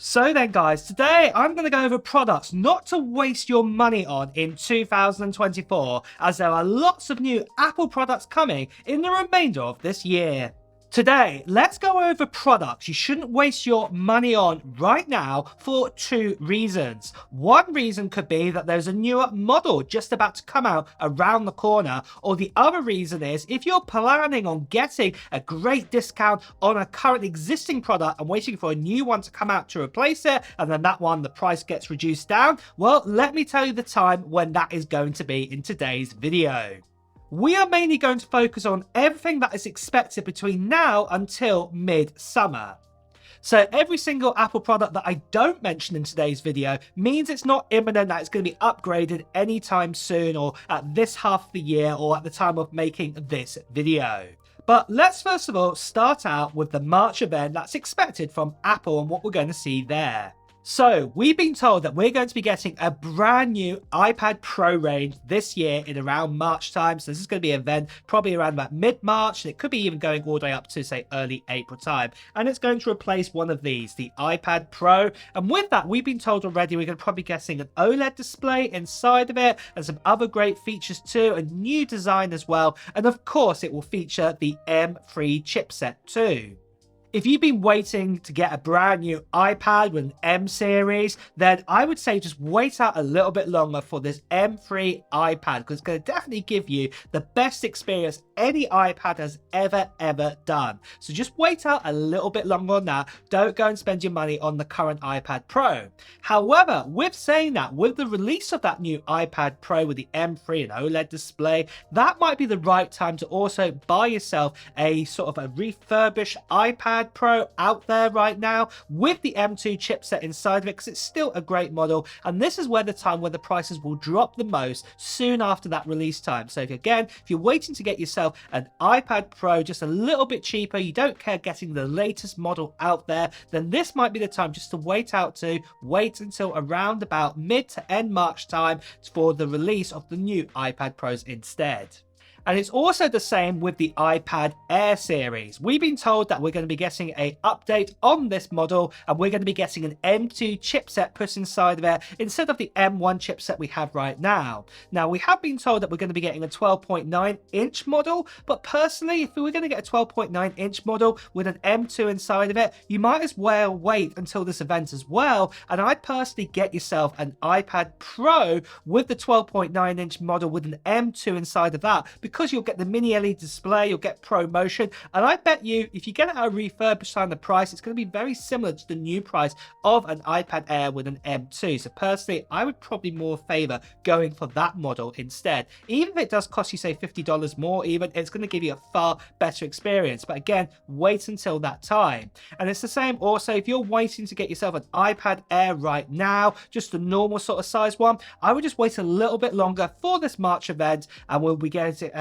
So then guys, today I'm going to go over products not to waste your money on in 2024, as there are lots of new Apple products coming in the remainder of this year. Today, let's go over products you shouldn't waste your money on right now for two reasons. One reason could be that there's a newer model just about to come out around the corner, or the other reason is if you're planning on getting a great discount on a current existing product and waiting for a new one to come out to replace it, and then that one, the price gets reduced down, well, let me tell you the time when that is going to be in today's video. We are mainly going to focus on everything that is expected between now until mid-summer. So every single Apple product that I don't mention in today's video means it's not imminent that it's going to be upgraded anytime soon, or at this half of the year, or at the time of making this video. But let's first of all start out with the March event that's expected from Apple and what we're going to see there. So we've been told that we're going to be getting a brand new iPad Pro range this year in around March time. So this is going to be an event probably around about mid-March, and it could be even going all the way up to say early April time. And it's going to replace one of these, the iPad Pro. And with that, we've been told already we're going to probably be getting an OLED display inside of it and some other great features too, a new design as well. And of course, it will feature the M3 chipset too. If you've been waiting to get a brand new iPad with an M series, then I would say just wait out a little bit longer for this M3 iPad, because it's going to definitely give you the best experience any iPad has ever done. So just wait out a little bit longer on that. Don't go and spend your money on the current iPad Pro. However, with saying that, with the release of that new iPad Pro with the M3 and OLED display, that might be the right time to also buy yourself a sort of a refurbished iPad Pro out there right now with the M2 chipset inside of it, because it's still a great model, and this is where the time where the prices will drop the most soon after that release time. So if you're waiting to get yourself an iPad Pro just a little bit cheaper, you don't care getting the latest model out there, then this might be the time just to wait until around about mid to end March time for the release of the new iPad Pros instead. And it's also the same with the iPad Air series. We've been told that we're going to be getting an update on this model, and we're going to be getting an M2 chipset put inside of it instead of the M1 chipset we have right now. Now, we have been told that we're going to be getting a 12.9-inch model, but personally, if we were going to get a 12.9-inch model with an M2 inside of it, you might as well wait until this event as well. And I'd personally get yourself an iPad Pro with the 12.9-inch model with an M2 inside of that, because you'll get the mini LED display, you'll get ProMotion, and I bet you if you get it at a refurbished time, the price, it's going to be very similar to the new price of an iPad Air with an M2. So personally, I would probably more favor going for that model instead. Even if it does cost you say $50 more even, it's going to give you a far better experience. But again, wait until that time. And it's the same also if you're waiting to get yourself an iPad Air right now, just a normal sort of size one, I would just wait a little bit longer for this March event, and we'll be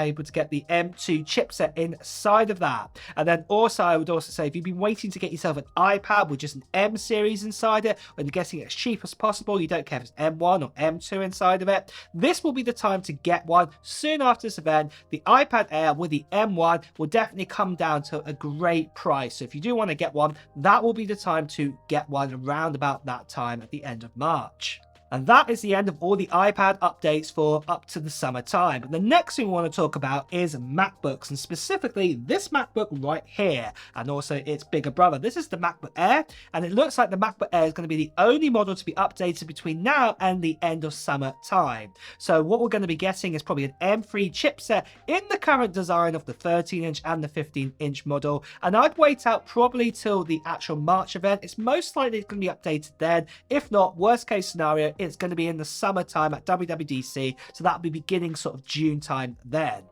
able to get the M2 chipset inside of that. And then also I would also say if you've been waiting to get yourself an iPad with just an M series inside it, when you're getting it as cheap as possible, you don't care if it's M1 or M2 inside of it, this will be the time to get one. Soon after this event, the iPad Air with the M1 will definitely come down to a great price. So if you do want to get one, that will be the time to get one around about that time at the end of March. And that is the end of all the iPad updates for up to the summertime. But the next thing we want to talk about is MacBooks, and specifically this MacBook right here, and also its bigger brother. This is the MacBook Air, and it looks like the MacBook Air is going to be the only model to be updated between now and the end of summertime. So what we're going to be getting is probably an M3 chipset in the current design of the 13-inch and the 15-inch model, and I'd wait out probably till the actual March event. It's most likely going to be updated then. If not, worst case scenario, it's going to be in the summertime at WWDC, so that'll be beginning sort of June time then.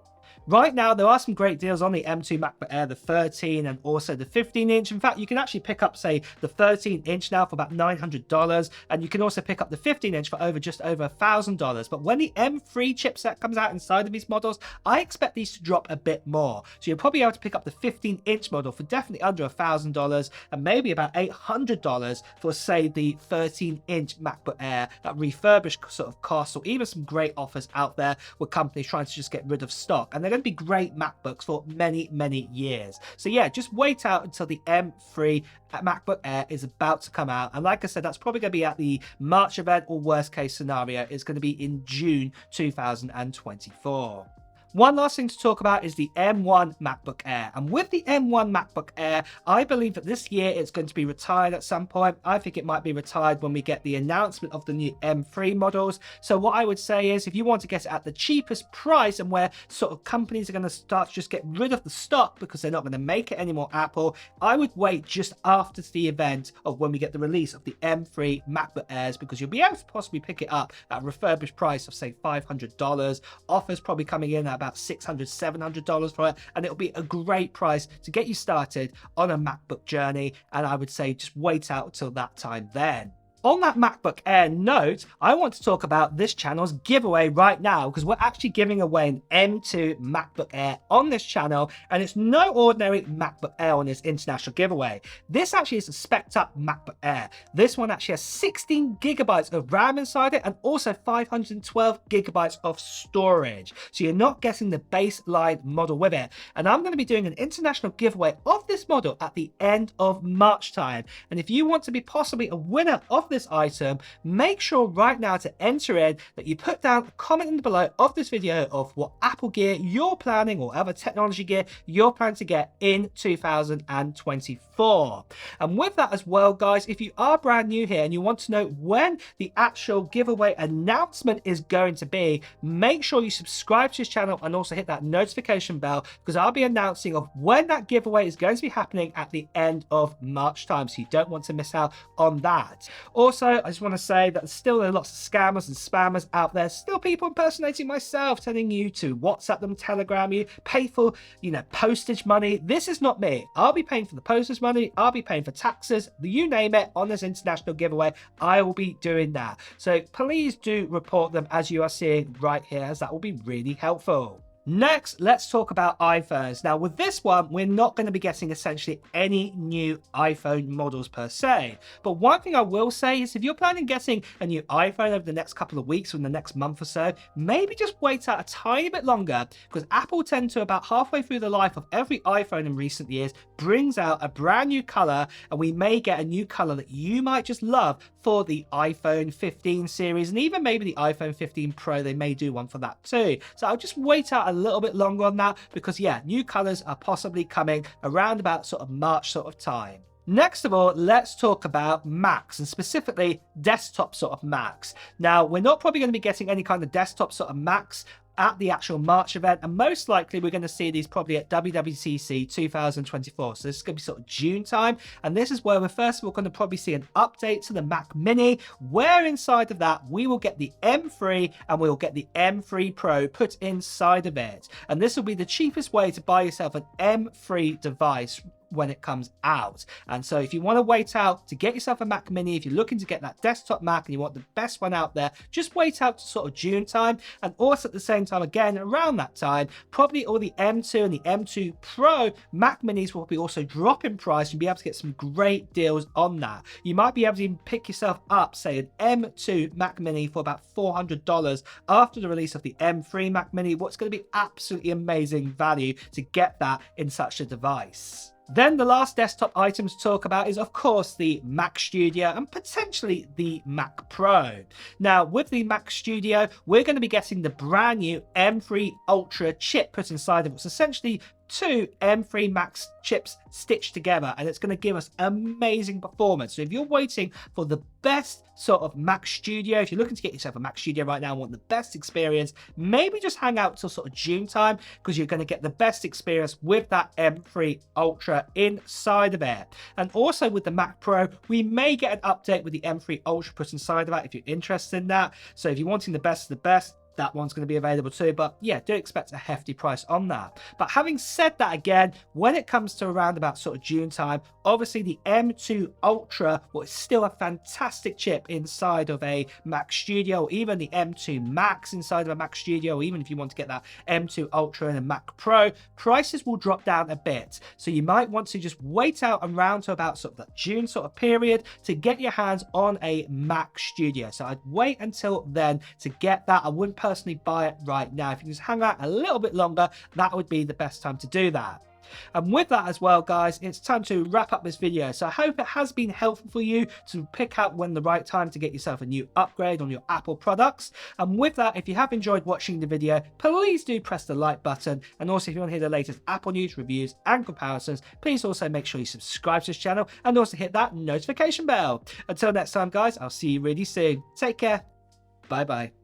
Right now, there are some great deals on the M2 MacBook Air, the 13 and also the 15-inch. In fact, you can actually pick up, say, the 13-inch now for about $900, and you can also pick up the 15-inch for just over $1,000. But when the M3 chipset comes out inside of these models, I expect these to drop a bit more. So you'll probably be able to pick up the 15-inch model for definitely under $1,000, and maybe about $800 for, say, the 13-inch MacBook Air, that refurbished sort of cost, or even some great offers out there with companies trying to just get rid of stock. And they're going going to be great MacBooks for many, many years. So yeah, just wait out until the M3 MacBook Air is about to come out. And like I said, that's probably going to be at the March event, or worst case scenario, it's going to be in June 2024. One last thing to talk about is the M1 MacBook Air. And with the M1 MacBook Air, I believe that this year it's going to be retired at some point. I think it might be retired when we get the announcement of the new M3 models. So what I would say is, if you want to get it at the cheapest price and where sort of companies are going to start to just get rid of the stock because they're not going to make it anymore, Apple, I would wait just after the event of when we get the release of the M3 MacBook Airs, because you'll be able to possibly pick it up at a refurbished price of say $500. Offers probably coming in at about $600, $700 for it, and it'll be a great price to get you started on a MacBook journey. And I would say just wait out until that time then. On that MacBook Air note, I want to talk about this channel's giveaway right now, because we're actually giving away an M2 MacBook Air on this channel, and it's no ordinary MacBook Air on this international giveaway. This actually is a spec'd up MacBook Air. This one actually has 16 gigabytes of RAM inside it and also 512 gigabytes of storage. So you're not getting the baseline model with it. And I'm going to be doing an international giveaway of this model at the end of March time. And if you want to be possibly a winner of this item, make sure right now to enter in that you put down a comment in the below of this video of what Apple gear you're planning or other technology gear you're planning to get in 2024. And with that as well, guys, if you are brand new here and you want to know when the actual giveaway announcement is going to be, make sure you subscribe to this channel and also hit that notification bell, because I'll be announcing of when that giveaway is going to be happening at the end of March time, so you don't want to miss out on that. Also, I just want to say that there's still lots of scammers and spammers out there, still people impersonating myself, telling you to WhatsApp them, Telegram you, pay for, postage money. This is not me. I'll be paying for the postage money, I'll be paying for taxes, you name it, on this international giveaway, I will be doing that. So please do report them as you are seeing right here, as that will be really helpful. Next, let's talk about iPhones. Now, with this one, we're not going to be getting essentially any new iPhone models per se. But one thing I will say is, if you're planning on getting a new iPhone over the next couple of weeks or in the next month or so, maybe just wait out a tiny bit longer, because Apple tend to, about halfway through the life of every iPhone in recent years, brings out a brand new color, and we may get a new color that you might just love for the iPhone 15 series, and even maybe the iPhone 15 Pro, they may do one for that too. So I'll just wait out a little bit longer on that, because yeah, new colors are possibly coming around about sort of March sort of time. Next of all, let's talk about Macs, and specifically desktop sort of Macs. Now, we're not probably going to be getting any kind of desktop sort of Macs at the actual March event, and most likely we're going to see these probably at WWDC 2024. So this is going to be sort of June time, and this is where we're first of all going to probably see an update to the Mac Mini, where inside of that we will get the M3 and we'll get the M3 Pro put inside of it. And this will be the cheapest way to buy yourself an M3 device when it comes out. And so if you want to wait out to get yourself a Mac Mini, if you're looking to get that desktop Mac and you want the best one out there, just wait out to sort of June time. And also at the same time, again around that time, probably all the M2 and the M2 Pro Mac Minis will be also drop in price, and be able to get some great deals on that. You might be able to even pick yourself up, say, an M2 Mac Mini for about $400 after the release of the M3 Mac Mini. What's going to be absolutely amazing value to get that in such a device. Then the last desktop item to talk about is, of course, the Mac Studio and potentially the Mac Pro. Now, with the Mac Studio, we're going to be getting the brand new M3 Ultra chip put inside of it. It's essentially two M3 Max chips stitched together, and it's going to give us amazing performance. So if you're waiting for the best sort of Mac Studio, if you're looking to get yourself a Mac Studio right now and want the best experience, maybe just hang out till sort of June time, because you're going to get the best experience with that M3 Ultra inside of it. And also with the Mac Pro, we may get an update with the M3 Ultra put inside of that if you're interested in that. So if you're wanting the best of the best, that one's going to be available too. But yeah, do expect a hefty price on that. But having said that, again, when it comes to around about sort of June time, obviously the M2 Ultra, well, it's still a fantastic chip inside of a Mac Studio, or even the M2 Max inside of a Mac Studio, or even if you want to get that M2 Ultra and a Mac Pro, prices will drop down a bit. So you might want to just wait out around to about sort of that June sort of period to get your hands on a Mac Studio. So I'd wait until then to get that. I wouldn't personally buy it right now. If you can just hang out a little bit longer, that would be the best time to do that. And with that as well, guys, it's time to wrap up this video. So I hope it has been helpful for you to pick out when the right time to get yourself a new upgrade on your Apple products. And with that, if you have enjoyed watching the video, please do press the like button. And also, if you want to hear the latest Apple news, reviews and comparisons, please also make sure you subscribe to this channel and also hit that notification bell. Until next time, guys, I'll see you really soon. Take care. Bye bye.